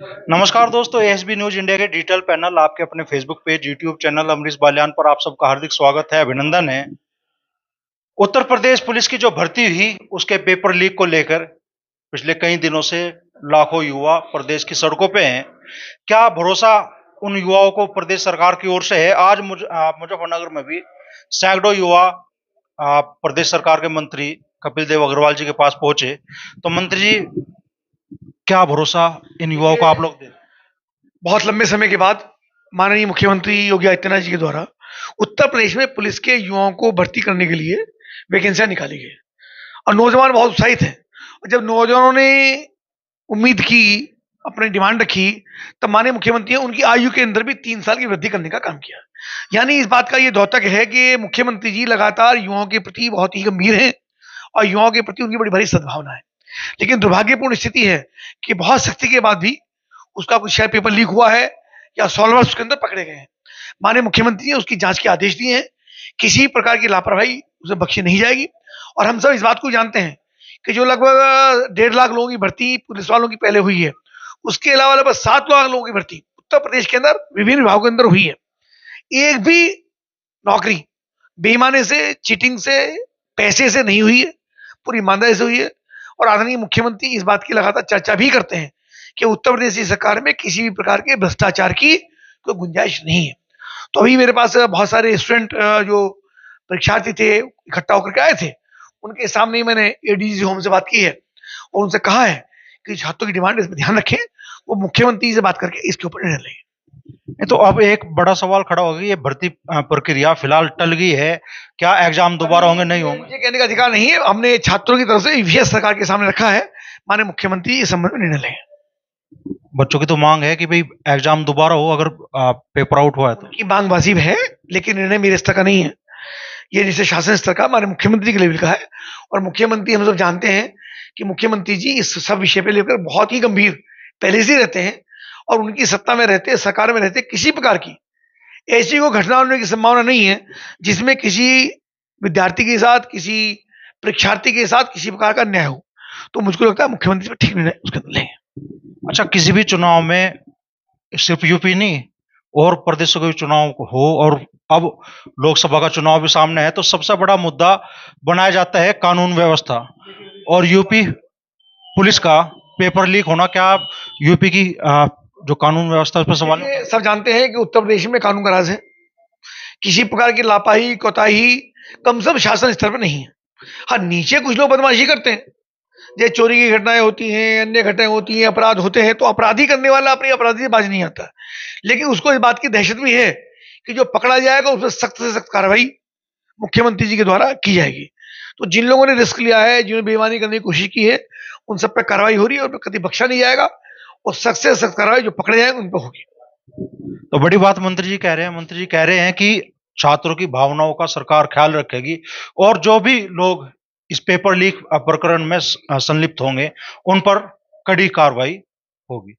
नमस्कार दोस्तों, ASB news India के डिजिटल पैनल आपके अपने Facebook page, YouTube channel Amrish Baliyan पर आप सबका हार्दिक स्वागत है, अभिनंदन है। उत्तर प्रदेश पुलिस की जो भर्ती हुई उसके पेपर लीक को लेकर पिछले कई दिनों से लाखों युवा प्रदेश की सड़कों पे हैं। क्या भरोसा उन युवाओं को प्रदेश सरकार की ओर से है? आज मुजफ्फरनगर में भी सैकड़ों युवा प्रदेश सरकार के मंत्री कपिल देव अग्रवाल जी के पास पहुंचे। तो मंत्री जी, क्या भरोसा इन युवाओं को आप लोग दे? बहुत लंबे समय के बाद माननीय मुख्यमंत्री योगी आदित्यनाथ जी के द्वारा उत्तर प्रदेश में पुलिस के युवाओं को भर्ती करने के लिए वैकेंसियां निकाली गई और नौजवान बहुत उत्साहित हैं। और जब नौजवानों ने उम्मीद की, अपनी डिमांड रखी, तब माननीय मुख्यमंत्री ने उनकी आयु के अंदर भी 3 साल की वृद्धि करने का काम किया। यानी इस बात का ये द्योतक है कि मुख्यमंत्री जी लगातार युवाओं के प्रति बहुत ही गंभीर हैं और युवाओं के प्रति उनकी बड़ी भारी सद्भावना है। लेकिन दुर्भाग्यपूर्ण स्थिति है कि बहुत सख्ती के बाद भी उसका कुछ शायद पेपर लीक हुआ है या सॉल्वर्स उसके अंदर पकड़े गए हैं। माननीय मुख्यमंत्री ने उसकी जांच के आदेश दिए हैं। किसी प्रकार की लापरवाही उसे बख्शी नहीं जाएगी। और हम सब इस बात को जानते हैं कि जो लगभग 1.5 लाख लोगों की भर्ती पुलिस वालों की पहले हुई है, उसके अलावा लगभग 7 लाख लोगों की भर्ती उत्तर प्रदेश के अंदर विभिन्न विभागों के अंदर हुई है। एक भी नौकरी बेईमानी से, चीटिंग से, पैसे से नहीं हुई है, पूरी ईमानदारी से हुई है। और आदरणीय मुख्यमंत्री इस बात की लगातार चर्चा भी करते हैं कि उत्तर प्रदेश की सरकार में किसी भी प्रकार के भ्रष्टाचार की कोई गुंजाइश नहीं है। तो अभी मेरे पास बहुत सारे स्टूडेंट जो परीक्षार्थी थे इकट्ठा होकर के आए थे, उनके सामने ही मैंने एडीजी होम से बात की है और उनसे कहा है कि छात्रों की डिमांड इस पर ध्यान रखें, वो मुख्यमंत्री से बात करके इसके ऊपर निर्णय लें। तो अब एक बड़ा सवाल खड़ा हो गया, ये भर्ती प्रक्रिया फिलहाल टल गई है, क्या एग्जाम दोबारा होंगे, नहीं होंगे? मुझे कहने का अधिकार नहीं है। हमने छात्रों की तरफ से ईवीएस सरकार के सामने रखा है, माननीय मुख्यमंत्री इस संबंध में निर्णय लें। बच्चों की तो मांग है कि भाई एग्जाम दोबारा हो अगर पेपर आउट हुआ है तो। की मांग वाजिब है, लेकिन निर्णय मेरे स्तर का नहीं है। ये जैसे शासन स्तर का हमारे मुख्यमंत्री के लेवल का है। और मुख्यमंत्री हम सब जानते हैं कि मुख्यमंत्री जी इस सब विषय पे लेकर बहुत ही गंभीर पहले से रहते हैं। और उनकी सत्ता में रहते, सरकार में रहते, किसी प्रकार की ऐसी कोई घटना होने की संभावना नहीं है जिसमें किसी विद्यार्थी के साथ, किसी परीक्षार्थी के साथ किसी प्रकार का अन्याय हो। तो मुझको लगता है मुख्यमंत्री ठीक निर्णय उसके अंदर लेंगे। अच्छा, किसी भी चुनाव में सिर्फ यूपी नहीं और प्रदेशों के भी चुनाव हो, और अब लोकसभा का चुनाव भी सामने है, तो सबसे बड़ा मुद्दा बनाया जाता है कानून व्यवस्था। और यूपी पुलिस का पेपर लीक होना, क्या यूपी की जो कानून व्यवस्था उस पर सवाल? सब जानते हैं कि उत्तर प्रदेश में कानून का राज है। किसी प्रकार की लापरवाही, कोताही कम से कम शासन स्तर पर नहीं है। हाँ, नीचे कुछ लोग बदमाशी करते हैं, जैसे चोरी की घटनाएं होती हैं, अन्य घटनाएं होती हैं, अपराध होते हैं, तो अपराधी करने वाला अपनी अपराधी से बाज नहीं आता। लेकिन उसको इस बात की दहशत भी है कि जो पकड़ा जाएगा उस पर सख्त से सख्त कार्रवाई मुख्यमंत्री जी के द्वारा की जाएगी। तो जिन लोगों ने रिस्क लिया है, जिन्होंने बेईमानी करने की कोशिश की है, उन सब पर कार्रवाई हो रही है और कभी बख्शा नहीं जाएगा। और सख्त से सख्त कार्रवाई जो पकड़े जाएंगे उन पर होगी। तो बड़ी बात मंत्री जी कह रहे हैं, मंत्री जी कह रहे हैं कि छात्रों की भावनाओं का सरकार ख्याल रखेगी और जो भी लोग इस पेपर लीक प्रकरण में संलिप्त होंगे उन पर कड़ी कार्रवाई होगी।